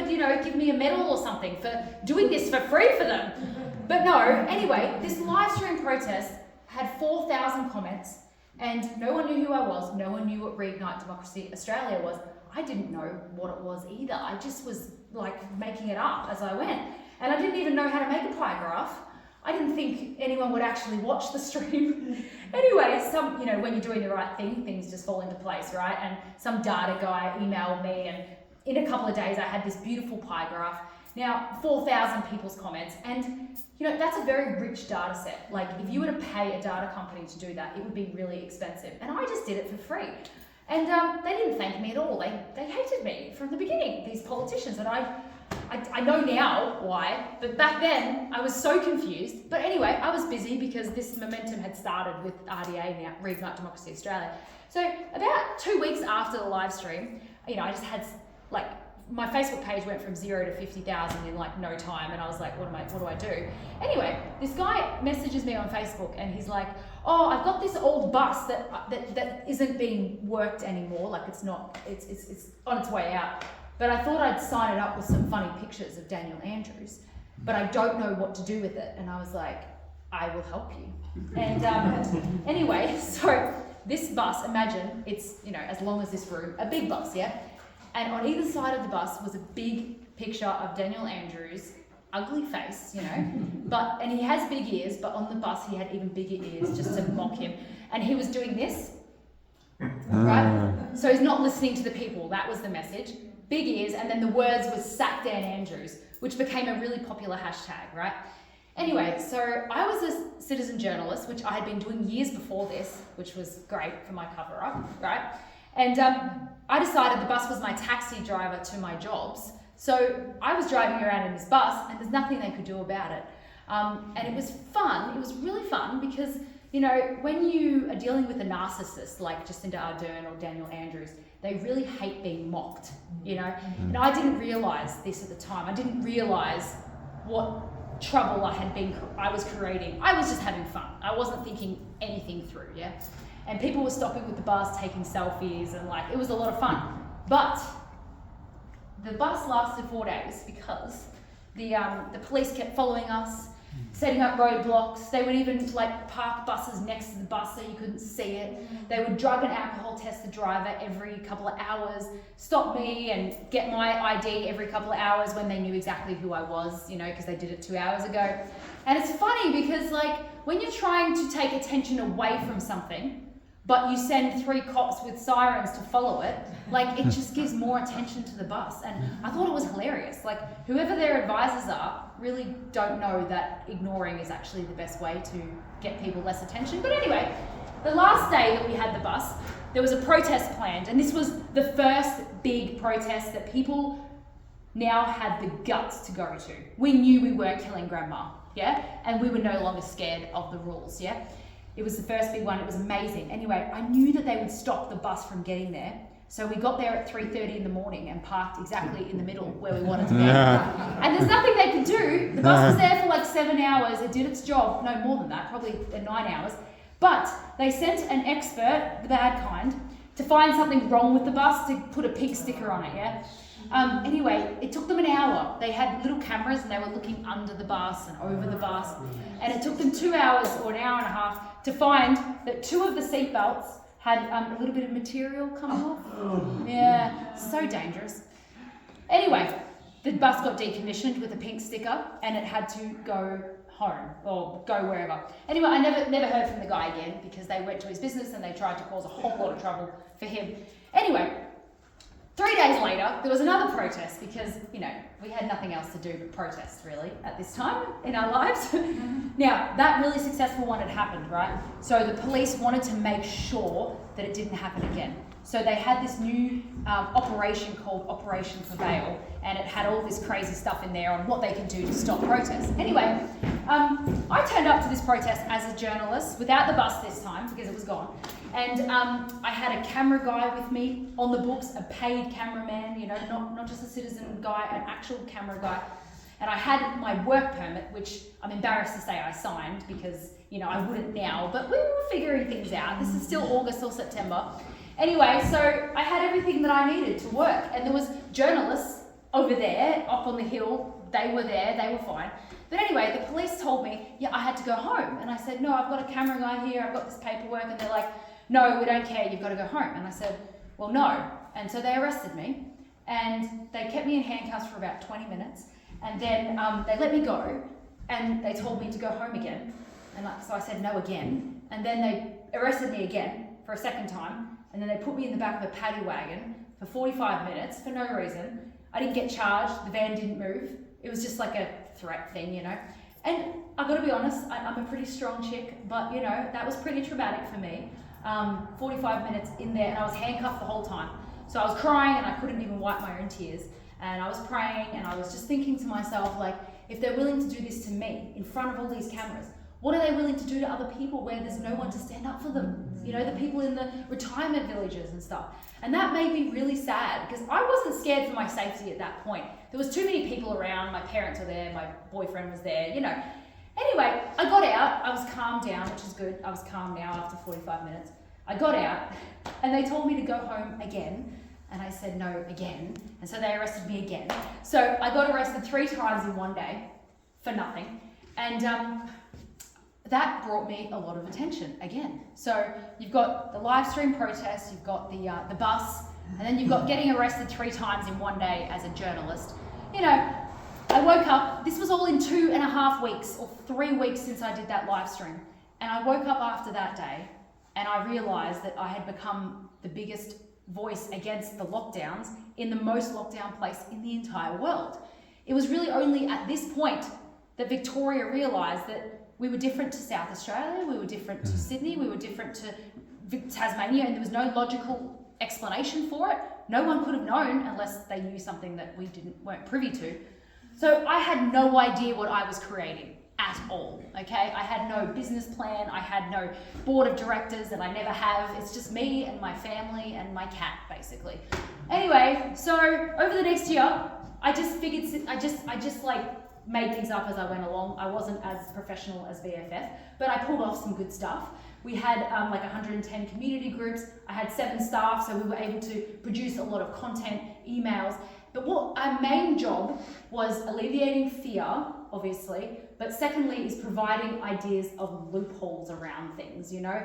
would, give me a medal or something for doing this for free for them. But no, anyway, this live stream protest had 4,000 comments and no one knew who I was. No one knew what Reignite Democracy Australia was. I didn't know what it was either. I just was like making it up as I went. And I didn't even know how to make a pie graph. I didn't think anyone would actually watch the stream. Anyway, when you're doing the right thing, things just fall into place, right? And some data guy emailed me, and in a couple of days I had this beautiful pie graph. Now, 4,000 people's comments, and that's a very rich data set. Like, if you were to pay a data company to do that, it would be really expensive. And I just did it for free. And they didn't thank me at all. They hated me from the beginning, these politicians. And I know now why, but back then I was so confused. But anyway, I was busy because this momentum had started with RDA, now Reignite Democracy Australia. So about 2 weeks after the live stream, I just had my Facebook page went from 0 to 50,000 in no time, and I was like, what do I do? Anyway, this guy messages me on Facebook, and he's like, oh, I've got this old bus that isn't being worked anymore. It's on its way out. But I thought I'd sign it up with some funny pictures of Daniel Andrews, but I don't know what to do with it. And I was like, I will help you. And anyway, so this bus, imagine it's, as long as this room, a big bus, yeah? And on either side of the bus was a big picture of Daniel Andrews, ugly face, and he has big ears, but on the bus he had even bigger ears just to mock him. And he was doing this, right? So he's not listening to the people, that was the message. Big ears, and then the words was "Sack Dan Andrews," which became a really popular hashtag, right? Anyway, so I was a citizen journalist, which I had been doing years before this, which was great for my cover-up, right? And I decided the bus was my taxi driver to my jobs. So I was driving around in this bus, and there's nothing they could do about it. And it was fun. It was really fun because, when you are dealing with a narcissist like Jacinda Ardern or Daniel Andrews, they really hate being mocked, And I didn't realise this at the time. I didn't realise what trouble I was creating. I was just having fun. I wasn't thinking anything through, yeah? And people were stopping with the bus, taking selfies, and it was a lot of fun. But the bus lasted 4 days because the police kept following us, setting up roadblocks. They would even park buses next to the bus so you couldn't see it. They would drug and alcohol test the driver every couple of hours, stop me and get my ID every couple of hours when they knew exactly who I was, because they did it 2 hours ago. And it's funny because when you're trying to take attention away from something, but you send 3 cops with sirens to follow it, it just gives more attention to the bus. And I thought it was hilarious. Whoever their advisors are really don't know that ignoring is actually the best way to get people less attention. But anyway, the last day that we had the bus, there was a protest planned, and this was the first big protest that people now had the guts to go to. We knew we weren't killing grandma, yeah? And we were no longer scared of the rules, yeah? It was the first big one. It was amazing. Anyway, I knew that they would stop the bus from getting there. So we got there at 3:30 in the morning and parked exactly in the middle where we wanted to be. And there's nothing they could do. The bus was there for 7 hours. It did its job. No, more than that, probably 9 hours. But they sent an expert, the bad kind, to find something wrong with the bus, to put a pig sticker on it, yeah? Anyway, it took them an hour. They had little cameras and they were looking under the bus and over the bus. And it took them 2 hours or an hour and a half to find that 2 of the seat belts had a little bit of material coming off. Yeah, so dangerous. Anyway, the bus got decommissioned with a pink sticker and it had to go home or go wherever. Anyway, I never heard from the guy again because they went to his business and they tried to cause a whole lot of trouble for him. Anyway, 3 days later, there was another protest because, we had nothing else to do but protest, really, at this time in our lives. Now, that really successful one had happened, right? So the police wanted to make sure that it didn't happen again. So they had this new operation called Operation Prevail, and it had all this crazy stuff in there on what they can do to stop protests. Anyway, I turned up to this protest as a journalist, without the bus this time, because it was gone. And I had a camera guy with me on the books, a paid cameraman, not just a citizen guy, an actual camera guy. And I had my work permit, which I'm embarrassed to say I signed because, I wouldn't now, but we were figuring things out. This is still August or September. Anyway, so I had everything that I needed to work, and there was journalists over there, up on the hill. They were there, they were fine. But anyway, the police told me, yeah, I had to go home. And I said, no, I've got a camera guy here, I've got this paperwork. And they're like, no, we don't care, you've got to go home. And I said, well, no. And so they arrested me, and they kept me in handcuffs for about 20 minutes. And then they let me go, and they told me to go home again. And so I said no again. And then they arrested me again for a second time. And then they put me in the back of a paddy wagon for 45 minutes for no reason. I didn't get charged, the van didn't move. It was just like a threat thing, you know. And I've got to be honest, I'm a pretty strong chick, but you know, that was pretty traumatic for me. 45 minutes in there, and I was handcuffed the whole time. So I was crying, and I couldn't even wipe my own tears. And I was praying, and I was just thinking to myself, like, if they're willing to do this to me in front of all these cameras, what are they willing to do to other people where there's no one to stand up for them? You know, the people in the retirement villages and stuff. And that made me really sad, because I wasn't scared for my safety at that point. There was too many people around, my parents were there, my boyfriend was there, you know. Anyway, I got out, I was calmed down, which is good. I was calm now after 45 minutes. I got out, and they told me to go home again. And I said no again. And so they arrested me again. So I got arrested 3 times in one day for nothing. And that brought me a lot of attention again. So you've got the live stream protest, you've got the bus, and then you've got getting arrested 3 times in one day as a journalist. You know, I woke up, this was all in 2.5 weeks or 3 weeks since I did that live stream. And I woke up after that day, and I realized that I had become the biggest voice against the lockdowns in the most lockdown place in the entire world. It was really only at this point that Victoria realised that we were different to South Australia, we were different to Sydney, we were different to Tasmania, and there was no logical explanation for it. No one could have known unless they knew something that we weren't privy to. So I had no idea what I was creating at all, okay? I had no business plan, I had no board of directors, and I never have. It's just me and my family and my cat, basically. Anyway, so over the next year, I just figured, I just like made things up as I went along. I wasn't as professional as BFF, but I pulled off some good stuff. We had like 110 community groups. I had 7 staff, so we were able to produce a lot of content, emails. But what our main job was alleviating fear, obviously, but secondly is providing ideas of loopholes around things, you know?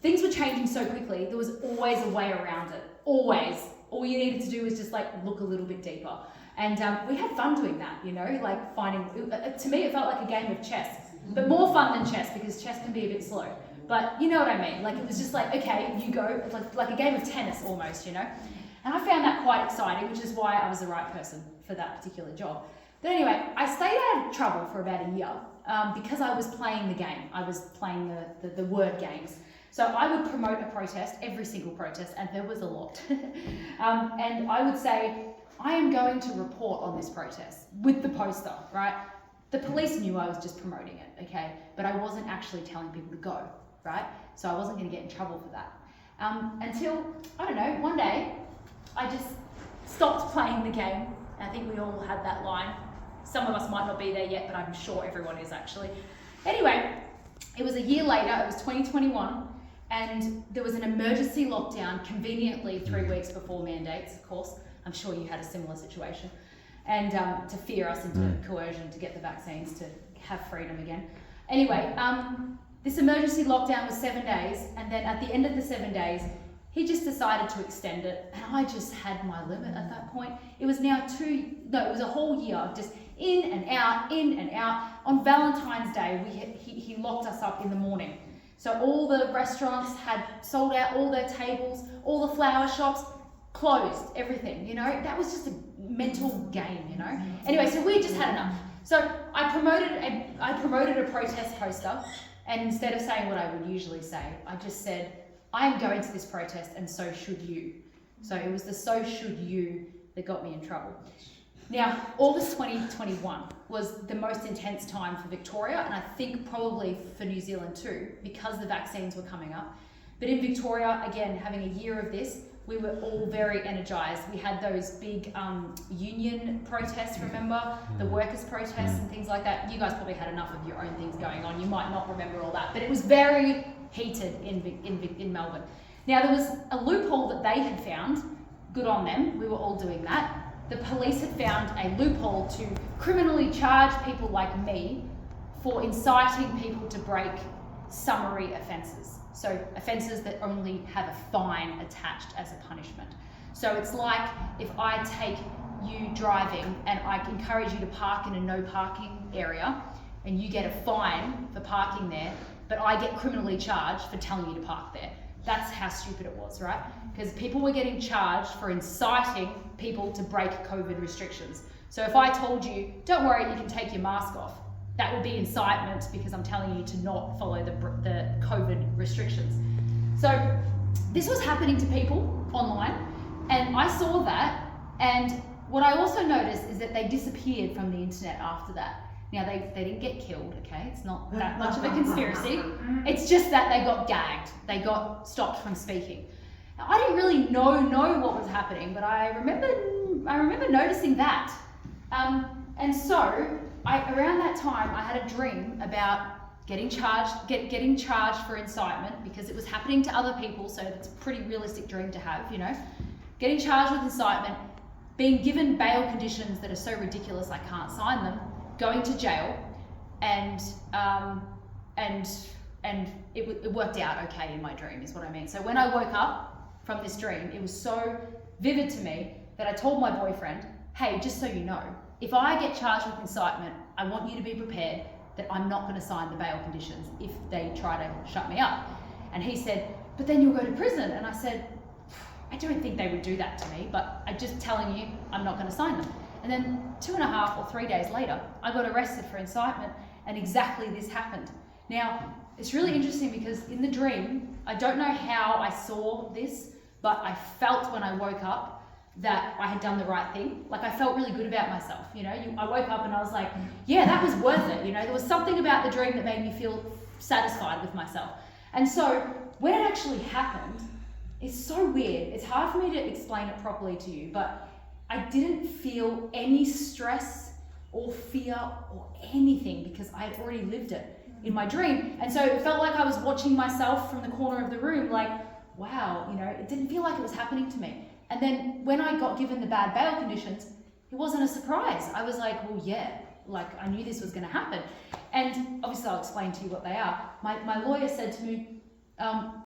Things were changing so quickly, there was always a way around it, always. All you needed to do was just like look a little bit deeper. And we had fun doing that, you know, like finding, to me it felt like a game of chess, but more fun than chess because chess can be a bit slow. But you know what I mean, like it was just like, okay, you go, like a game of tennis almost, you know? And I found that quite exciting, which is why I was the right person for that particular job. But anyway, I stayed out of trouble for about a year because I was playing the game. I was playing the word games. So I would promote a protest, every single protest, and there was a lot. And I would say, I am going to report on this protest with the poster, right? The police knew I was just promoting it, okay? But I wasn't actually telling people to go, right? So I wasn't going to get in trouble for that. Until, I don't know, one day, I just stopped playing the game. I think we all had that line. Some of us might not be there yet, but I'm sure everyone is actually. Anyway, it was a year later, it was 2021, and there was an emergency lockdown, conveniently 3 weeks before mandates, of course. I'm sure you had a similar situation. And to fear us into coercion to get the vaccines to have freedom again. Anyway, this emergency lockdown was 7 days, and then at the end of the 7 days, he just decided to extend it, and I just had my limit at that point. It was now it was a whole year of just in and out, in and out. On Valentine's Day, he locked us up in the morning. So all the restaurants had sold out all their tables, all the flower shops, closed, everything, you know? That was just a mental game, you know? Anyway, so we just had enough. So I promoted a protest poster, and instead of saying what I would usually say, I just said, I am going to this protest and so should you. So it was the so should you that got me in trouble. Now, August 2021 was the most intense time for Victoria, and I think probably for New Zealand too, because the vaccines were coming up. But in Victoria, again, having a year of this, we were all very energised. We had those big union protests, remember? The workers' protests and things like that. You guys probably had enough of your own things going on. You might not remember all that, but it was very heated in Melbourne. Now, there was a loophole that they had found. Good on them. We were all doing that. the police had found a loophole to criminally charge people like me for inciting people to break summary offences. So offences that only have a fine attached as a punishment. So it's like if I take you driving and I encourage you to park in a no parking area and you get a fine for parking there, but I get criminally charged for telling you to park there. That's how stupid it was, right? Because people were getting charged for inciting people to break COVID restrictions. So if I told you, don't worry, you can take your mask off, that would be incitement because I'm telling you to not follow the COVID restrictions. So this was happening to people online, and I saw that, and what I also noticed is that they disappeared from the internet after that. Now, they didn't get killed, okay? It's not that much of a conspiracy. It's just that they got gagged. They got stopped from speaking. Now, I didn't really know what was happening, but I remember noticing that. And so, around that time, I had a dream about getting charged for incitement because it was happening to other people, so it's a pretty realistic dream to have, you know? Getting charged with incitement, being given bail conditions that are so ridiculous I can't sign them, going to jail, and it worked out okay in my dream, is what I mean. So when I woke up from this dream, it was so vivid to me that I told my boyfriend, hey, just so you know, if I get charged with incitement, I want you to be prepared that I'm not going to sign the bail conditions if they try to shut me up. And he said, but then you'll go to prison. And I said, I don't think they would do that to me, but I'm just telling you, I'm not going to sign them. And then 2.5 or 3 days later, I got arrested for incitement, and exactly this happened. Now, it's really interesting because in the dream, I don't know how I saw this, but I felt when I woke up that I had done the right thing. Like, I felt really good about myself, you know. I woke up and I was like, yeah, that was worth it, you know. There was something about the dream that made me feel satisfied with myself. And so, when it actually happened, it's so weird. It's hard for me to explain it properly to you, but I didn't feel any stress or fear or anything because I had already lived it in my dream. And so it felt like I was watching myself from the corner of the room, like, wow, you know, it didn't feel like it was happening to me. And then when I got given the bad bail conditions, it wasn't a surprise. I was like, well, yeah, like I knew this was going to happen. And obviously I'll explain to you what they are. My lawyer said to me,